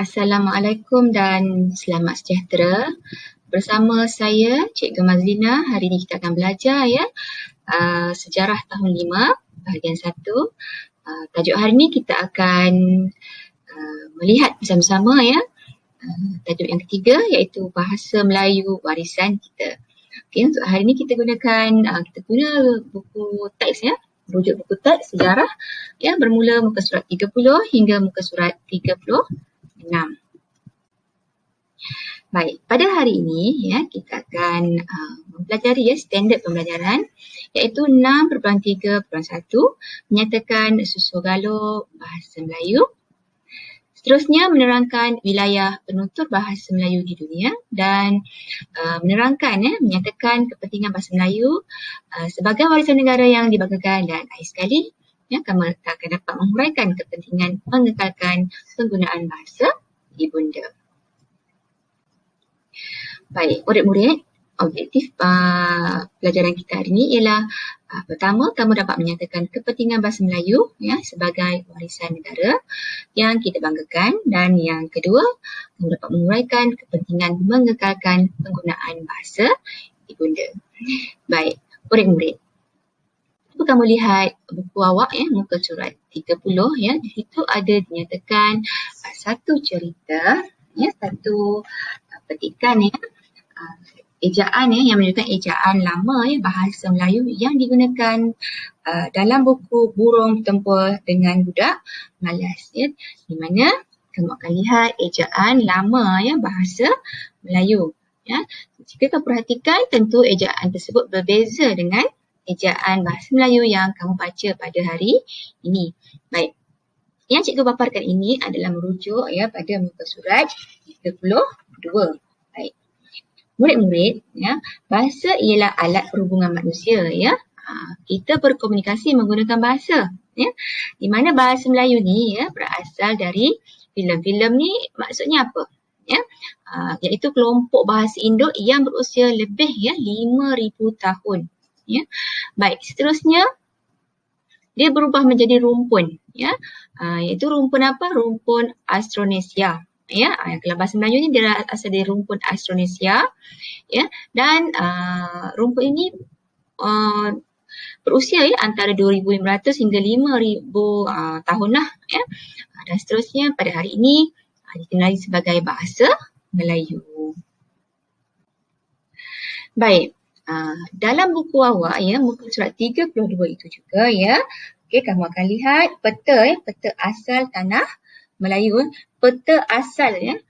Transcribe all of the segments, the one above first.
Assalamualaikum dan selamat sejahtera. Bersama saya Cikgu Mazlina, hari ini kita akan belajar sejarah tahun 5 bahagian 1. Tajuk hari ini kita akan melihat bersama-sama tajuk yang ketiga iaitu bahasa Melayu warisan kita. Okey, untuk hari ini kita guna buku teks rujuk buku teks sejarah bermula muka surat 30 hingga muka surat 36. Baik, pada hari ini kita akan mempelajari standard pembelajaran iaitu 6.3.1 menyatakan susul galur bahasa Melayu. Seterusnya menerangkan wilayah penutur bahasa Melayu di dunia dan menyatakan kepentingan bahasa Melayu sebagai warisan negara yang dibanggakan, dan akhir sekali kamu akan dapat menguraikan kepentingan mengekalkan penggunaan bahasa ibunda. Baik, murid-murid, objektif pelajaran kita hari ini ialah pertama, kamu dapat menyatakan kepentingan bahasa Melayu sebagai warisan negara yang kita banggakan, dan yang kedua, kamu dapat menguraikan kepentingan mengekalkan penggunaan bahasa ibunda. Baik, murid-murid, cuba kamu lihat buku awak muka surat 30 di situ ada dinyatakan satu cerita satu petikan ejaan yang menunjukkan ejaan lama bahasa Melayu yang digunakan dalam buku Burung Bertempur dengan Budak Malas di mana kamu akan lihat ejaan lama bahasa Melayu. Jika kamu perhatikan, tentu ejaan tersebut berbeza dengan ejaan bahasa Melayu yang kamu baca pada hari ini. Baik, yang cikgu paparkan ini adalah merujuk pada muka surat 32. Baik, murid-murid, bahasa ialah alat perhubungan manusia. Kita berkomunikasi menggunakan bahasa. Di mana bahasa Melayu ni berasal dari filem-filem ni, maksudnya apa? Iaitu kelompok bahasa Indok yang berusia lebih 5,000 tahun. Baik, seterusnya dia berubah menjadi rumpun, iaitu rumpun apa? Rumpun Austronesia. Kalau bahasa Melayu ni dia asal dari rumpun Austronesia, dan rumpun ini berusia antara 2,500 hingga 5,000 tahun lah. Dan seterusnya pada hari ini dikenali sebagai bahasa Melayu. Baik. Dalam buku awak muka surat 32 itu juga kamu akan lihat peta peta asal tanah Melayu, peta asal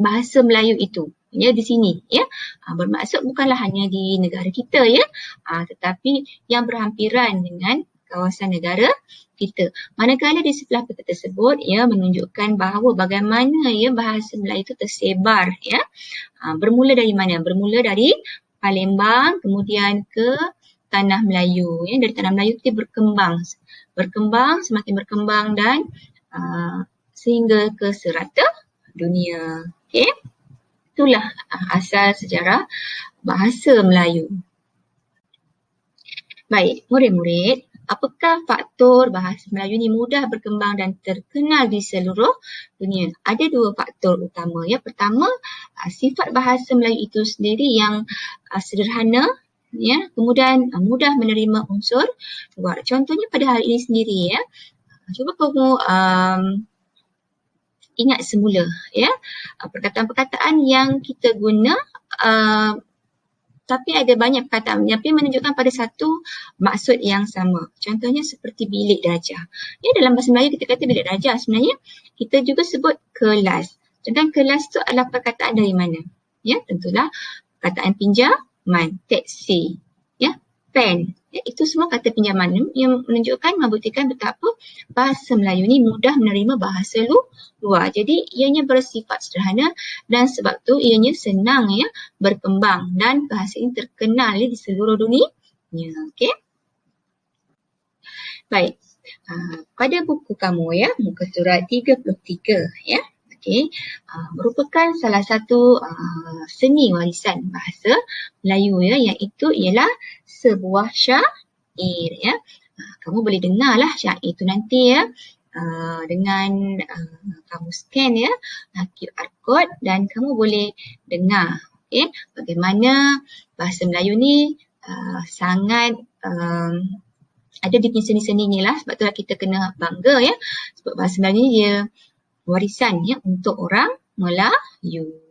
bahasa Melayu itu di sini bermaksud bukanlah hanya di negara kita tetapi yang berhampiran dengan kawasan negara kita. Manakala di sebelah peta tersebut menunjukkan bahawa bagaimana bahasa Melayu itu tersebar bermula dari mana? Bermula dari Palembang kemudian ke Tanah Melayu. Dari Tanah Melayu itu berkembang semakin berkembang dan sehingga ke serata dunia. Okey. Itulah asal sejarah bahasa Melayu. Baik, murid-murid, apakah faktor bahasa Melayu ni mudah berkembang dan terkenal di seluruh dunia? Ada dua faktor utama. Pertama, sifat bahasa Melayu itu sendiri yang sederhana, kemudian mudah menerima unsur luar. Contohnya pada hari ini sendiri, cuba kamu ingat semula perkataan-perkataan yang kita guna tapi ada banyak perkataan tapi menunjukkan pada satu maksud yang sama. Contohnya seperti bilik darjah. Dalam bahasa Melayu kita kata bilik darjah, sebenarnya kita juga sebut kelas. Contoh kelas tu adalah perkataan dari mana? Tentulah perkataan pinjaman, teksi, pen. Itu semua kata pinjaman yang menunjukkan, membuktikan betapa bahasa Melayu ni mudah menerima bahasa luar. Jadi ianya bersifat sederhana dan sebab tu ianya senang berkembang dan bahasa ini terkenal di seluruh dunia. Okey. Baik. Pada buku kamu muka surat 33 merupakan salah satu seni warisan bahasa Melayu iaitu ialah sebuah syair. Kamu boleh dengarlah syair itu nanti dengan kamu scan ya QR code dan kamu boleh dengar bagaimana bahasa Melayu ni sangat ada di seni-seninya lah. Sebab tu kita kena bangga ya, sebab bahasa Melayu ni dia warisan ya untuk orang Melayu.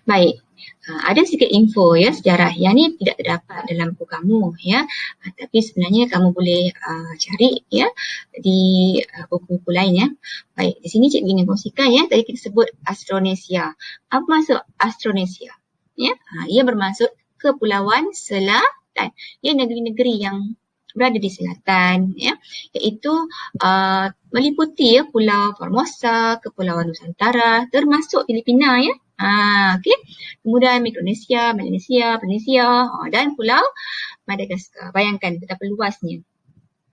Baik, ada sedikit info ya sejarah yang ni tidak terdapat dalam buku kamu ya, tapi sebenarnya kamu boleh cari ya di buku-buku lain ya. Baik, di sini cikgu ingin kongsikan ya, tadi kita sebut Austronesia. Apa maksud Austronesia? Ya, ia bermaksud Kepulauan Selatan. Ya, negeri-negeri yang berada di selatan ya, iaitu meliputi ya Pulau Formosa, Kepulauan Nusantara, termasuk Filipina ya. Okey. Kemudian Mikronesia, Melanesia, Polinesia dan Pulau Madagaskar. Bayangkan betapa luasnya.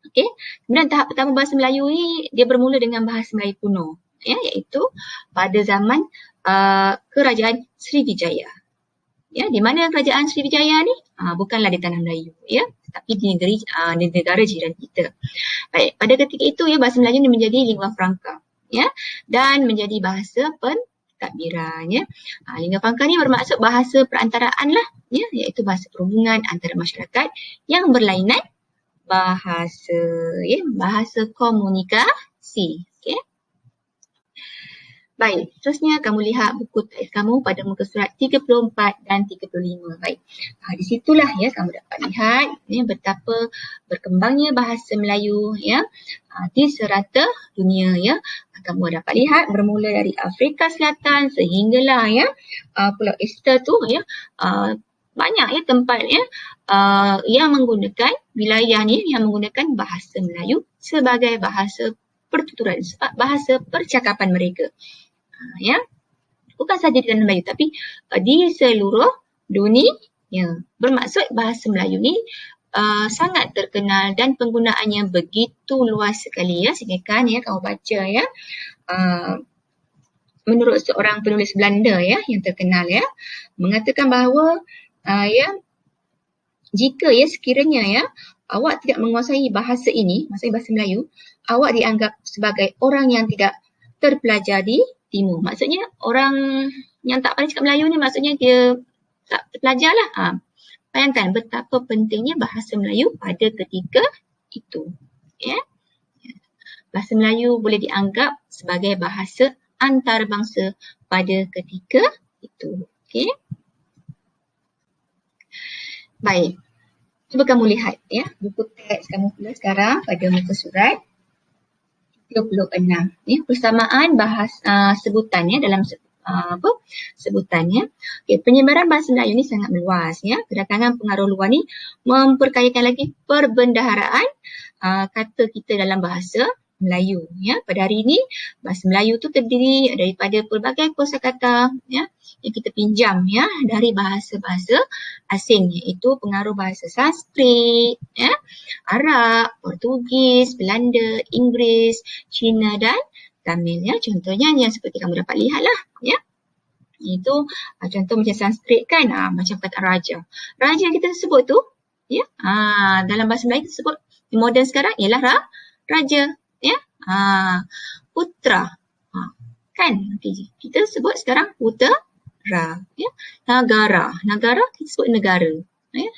Okey. Kemudian tahap pertama bahasa Melayu ni dia bermula dengan bahasa Melayu kuno ya, iaitu pada zaman Kerajaan Sriwijaya. Ya, di mana kerajaan Sriwijaya ni? Bukanlah di tanah Melayu ya, tapi di negara jiran kita. Baik, pada ketika itu ya bahasa Melayu ni menjadi lingua franca ya dan menjadi bahasa pentadbiran ya. Lingua franca ni bermaksud bahasa perantaraan lah ya, iaitu bahasa perhubungan antara masyarakat yang berlainan bahasa ya, bahasa komunikasi. Okey. Baik, seterusnya kamu lihat buku teks kamu pada muka surat 34 dan 35. Baik, di situlah ya kamu dapat lihat ya, betapa berkembangnya bahasa Melayu ya di serata dunia ya. Kamu dapat lihat bermula dari Afrika Selatan sehinggalah ya Pulau Easter tu ya, banyak ya tempat ya yang menggunakan wilayah ni yang menggunakan bahasa Melayu sebagai bahasa pertuturan, bahasa percakapan mereka. Ya, bukan saja di tanah Melayu tapi di seluruh dunia. Bermaksud bahasa Melayu ni sangat terkenal dan penggunaannya begitu luas sekali ya, sehingga kan ya kamu baca ya menurut seorang penulis Belanda ya yang terkenal ya mengatakan bahawa ya jika ya sekiranya ya awak tidak menguasai bahasa ini, maksudnya bahasa Melayu, awak dianggap sebagai orang yang tidak terpelajar di timur. Maksudnya orang yang tak pandai cakap Melayu ni maksudnya dia tak terpelajar lah. Bayangkan betapa pentingnya bahasa Melayu pada ketika itu. Ya. Bahasa Melayu boleh dianggap sebagai bahasa antarabangsa pada ketika itu. Okey. Baik. Cuba kamu lihat ya buku teks kamu pula sekarang pada muka surat 36 ya, persamaan sebutannya dalam sebutannya. Okay, penyebaran bahasa Melayu ni sangat meluas ya. Kedatangan pengaruh luar ni memperkayakan lagi perbendaharaan kata kita dalam bahasa Melayu ya. Pada hari ini bahasa Melayu tu terdiri daripada pelbagai kosakata ya yang kita pinjam ya dari bahasa-bahasa asing, iaitu pengaruh bahasa Sanskrit ya, Arab, Portugis, Belanda, Inggeris, Cina dan Tamil ya. Contohnya yang seperti kamu dapat lihat lah ya. Itu contoh macam Sanskrit kan, macam kata raja. Raja yang kita sebut tu ya, dalam bahasa Melayu kita sebut moden sekarang ialah raja ya. Putra. Kan kita sebut sekarang putera ya. Negara kita sebut negara ya.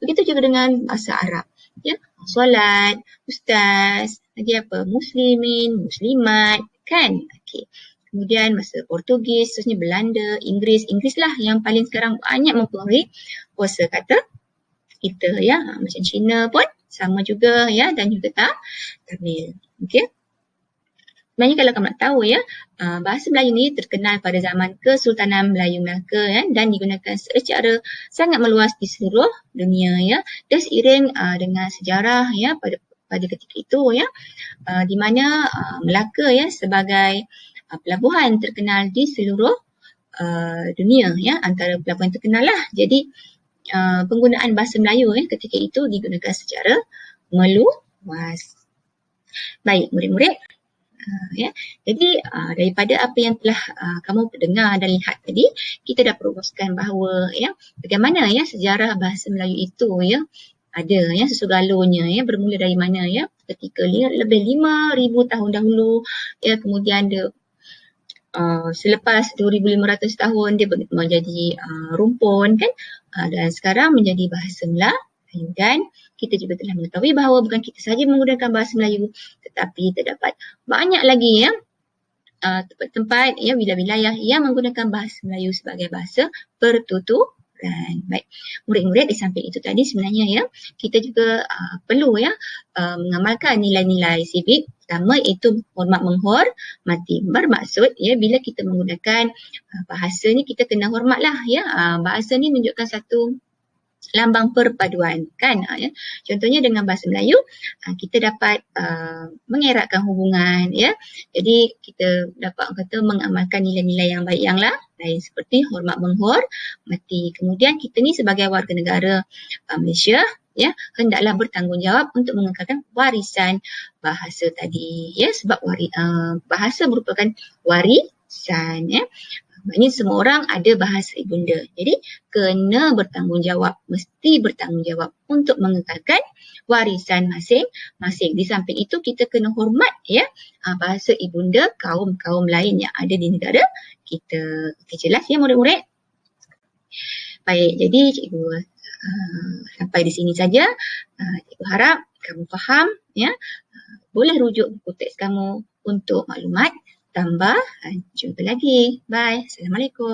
Begitu juga dengan bahasa Arab ya. Solat, ustaz, lagi apa? Muslimin, muslimat kan. Okey. Kemudian bahasa Portugis, seterusnya Belanda, Inggeris lah yang paling sekarang banyak mempengaruhi kosa kata kita ya. Macam Cina pun sama juga ya, dan juga Tamil. Okey. Sebenarnya kalau kamu nak tahu ya, bahasa Melayu ni terkenal pada zaman Kesultanan Melayu Melaka ya, dan digunakan secara sangat meluas di seluruh dunia ya. Dan seiring dengan sejarah ya pada ketika itu ya, di mana Melaka ya sebagai pelabuhan terkenal di seluruh dunia ya, antara pelabuhan terkenal lah. Jadi penggunaan bahasa Melayu ya ketika itu digunakan secara meluas. Baik murid-murid. Ya. Jadi daripada apa yang telah kamu dengar dan lihat tadi, kita dah perkongsikan bahawa ya bagaimana ya sejarah bahasa Melayu itu ya ada ya sesugalunya ya, bermula dari mana ya, ketika lebih 5,000 tahun dahulu ya, kemudian dia selepas 2,500 tahun dia menjadi rumpun kan, dan sekarang menjadi bahasa Melayu. Dan kita juga telah mengetahui bahawa bukan kita sahaja menggunakan bahasa Melayu, tetapi terdapat banyak lagi ya tempat-tempat ya, wilayah-wilayah yang menggunakan bahasa Melayu sebagai bahasa pertuturan. Baik, murid-murid, di samping itu tadi sebenarnya ya, kita juga perlu ya mengamalkan nilai-nilai civic. Pertama iaitu hormat menghormati. Bermaksud ya, bila kita menggunakan bahasa ni kita kena hormatlah ya. Bahasa ni menunjukkan satu lambang perpaduan kan ya. Contohnya dengan bahasa Melayu kita dapat mengeratkan hubungan ya. Jadi kita dapat kata mengamalkan nilai-nilai yang baik yang lain seperti hormat menghormati. Kemudian kita ni sebagai warga negara Malaysia ya, hendaklah bertanggungjawab untuk mengekalkan warisan bahasa tadi ya, sebab bahasa merupakan warisan ya. Maknanya semua orang ada bahasa ibunda. Jadi kena bertanggungjawab, mesti bertanggungjawab untuk mengekalkan warisan masing-masing. Di samping itu kita kena hormat ya bahasa ibunda kaum-kaum lain yang ada di negara kita. Okey, jelas ya murid-murid? Baik, jadi cikgu sampai di sini saja. Cikgu harap kamu faham ya. Boleh rujuk buku teks kamu untuk maklumat tambahan. Jumpa lagi. Bye. Assalamualaikum.